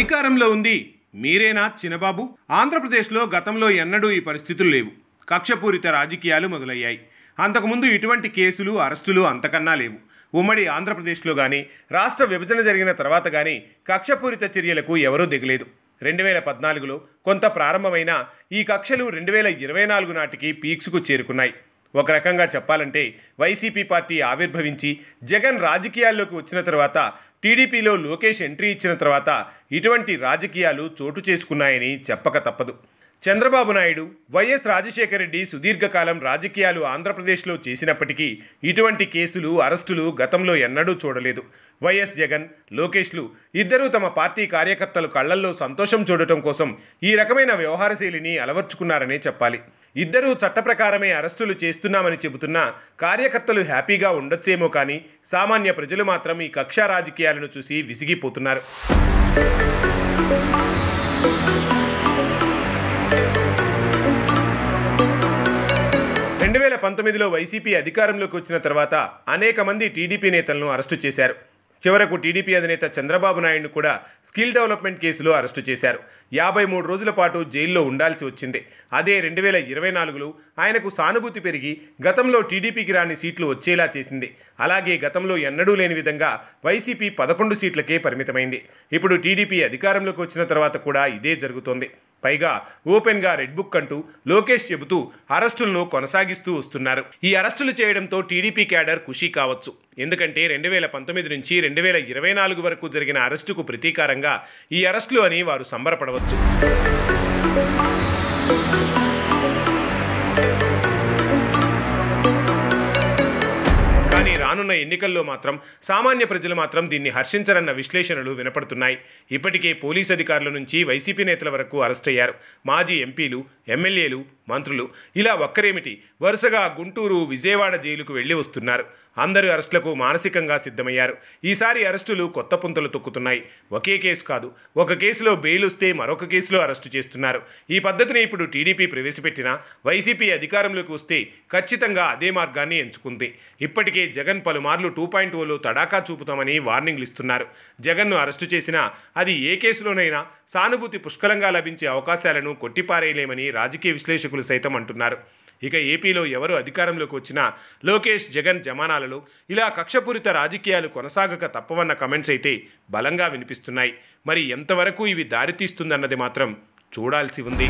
అధికారంలో ఉంది మీరేనా చిన్నబాబు? ఆంధ్రప్రదేశ్లో గతంలో ఎన్నడూ ఈ పరిస్థితులు లేవు. కక్షపూరిత రాజకీయాలు మొదలయ్యాయి. అంతకుముందు ఇటువంటి కేసులు, అరెస్టులు అంతకన్నా లేవు. ఉమ్మడి ఆంధ్రప్రదేశ్లో కానీ, రాష్ట్ర విభజన జరిగిన తర్వాత కానీ కక్షపూరిత చర్యలకు ఎవరూ దిగలేదు. 2014లో కొంత ప్రారంభమైన ఈ కక్షలు 2024 నాటికి పీక్స్కు చేరుకున్నాయి. ఒక రకంగా చెప్పాలంటే వైసీపీ పార్టీ ఆవిర్భవించి జగన్ రాజకీయాల్లోకి వచ్చిన తర్వాత, టీడీపీలో లోకేష్ ఎంట్రీ ఇచ్చిన తర్వాత ఇటువంటి రాజకీయాలు చోటు చేసుకున్నాయని చెప్పక తప్పదు. చంద్రబాబు నాయుడు, వైఎస్ రాజశేఖర రెడ్డి సుదీర్ఘకాలం రాజకీయాలు ఆంధ్రప్రదేశ్లో చేసినప్పటికీ ఇటువంటి కేసులు, అరెస్టులు గతంలో ఎన్నడూ చూడలేదు. వైఎస్ జగన్, లోకేష్లు ఇద్దరూ తమ పార్టీ కార్యకర్తలు కళ్లల్లో సంతోషం చూడటం కోసం ఈ రకమైన వ్యవహారశైలిని అలవర్చుకున్నారనే చెప్పాలి. ఇద్దరూ చట్టప్రకారమే అరెస్టులు చేస్తున్నామని చెబుతున్నా కార్యకర్తలు హ్యాపీగా ఉండొచ్చేమో కానీ సామాన్య ప్రజలు మాత్రం ఈ కక్షా రాజకీయాలను చూసి విసిగిపోతున్నారు. 2019లో వైసీపీ అధికారంలోకి వచ్చిన తర్వాత అనేక మంది టీడీపీ నేతలను అరెస్టు చేశారు. చివరకు టీడీపీ అధినేత చంద్రబాబు నాయుడును కూడా స్కిల్ డెవలప్మెంట్ కేసులో అరెస్టు చేశారు. 53 రోజుల పాటు జైల్లో ఉండాల్సి వచ్చింది. అదే 2024లో ఆయనకు సానుభూతి పెరిగి గతంలో టీడీపీకి రాని సీట్లు వచ్చేలా చేసింది. అలాగే గతంలో ఎన్నడూ లేని విధంగా వైసీపీ 11 సీట్లకే పరిమితమైంది. ఇప్పుడు టీడీపీ అధికారంలోకి వచ్చిన తర్వాత కూడా ఇదే జరుగుతోంది. పైగా ఓపెన్గా రెడ్ బుక్ అంటూ లోకేష్ చెబుతూ అరెస్టులను కొనసాగిస్తూ వస్తున్నారు. ఈ అరెస్టులు చేయడంతో టీడీపీ క్యాడర్ ఖుషీ కావచ్చు. ఎందుకంటే 2019 నుంచి 2024 వరకు జరిగిన అరెస్టుకు ప్రతీకారంగా ఈ అరెస్టులు అని వారు సంబరపడవచ్చు. కానీ రానున్న ఎన్నికల్లో మాత్రం సామాన్య ప్రజలు మాత్రం దీన్ని హర్షించరన్న విశ్లేషణలు వినపడుతున్నాయి. ఇప్పటికే పోలీసు అధికారుల నుంచి వైసీపీ నేతల వరకు అరెస్ట్ అయ్యారు. మాజీ ఎంపీలు, ఎమ్మెల్యేలు, మంత్రులు ఇలా ఒక్కరేమిటి వరుసగా గుంటూరు, విజయవాడ జైలుకు వెళ్లి వస్తున్నారు. అందరూ అరెస్టులకు మానసికంగా సిద్ధమయ్యారు. ఈసారి అరెస్టులు కొత్త పుంతలు తొక్కుతున్నాయి. ఒకే కేసు కాదు, ఒక కేసులో బెయిల్ వస్తే మరొక కేసులో అరెస్టు చేస్తున్నారు. ఈ పద్ధతిని ఇప్పుడు టీడీపీ ప్రవేశపెట్టినా వైసీపీ అధికారంలోకి వస్తే ఖచ్చితంగా అదే మార్గాన్ని ఎంచుకుంది. ఇప్పటికే జగన్ పలుమార్లు 2.0లో తడాకా చూపుతామని వార్నింగ్లు ఇస్తున్నారు. జగన్ను అరెస్టు చేసినా అది ఏ కేసులోనైనా సానుభూతి పుష్కలంగా లభించే అవకాశాలను కొట్టిపారేయలేమని రాజకీయ విశ్లేషకులు సైతం అంటున్నారు. ఇక ఏపీలో ఎవరు అధికారంలోకి వచ్చినా లోకేష్, జగన్ జమానాలలో ఇలా కక్షపూరిత రాజకీయాలు కొనసాగక తప్పవన్న కమెంట్స్ అయితే బలంగా వినిపిస్తున్నాయి. మరి ఎంతవరకు ఇవి దారితీస్తుందన్నది మాత్రం చూడాల్సి ఉంది.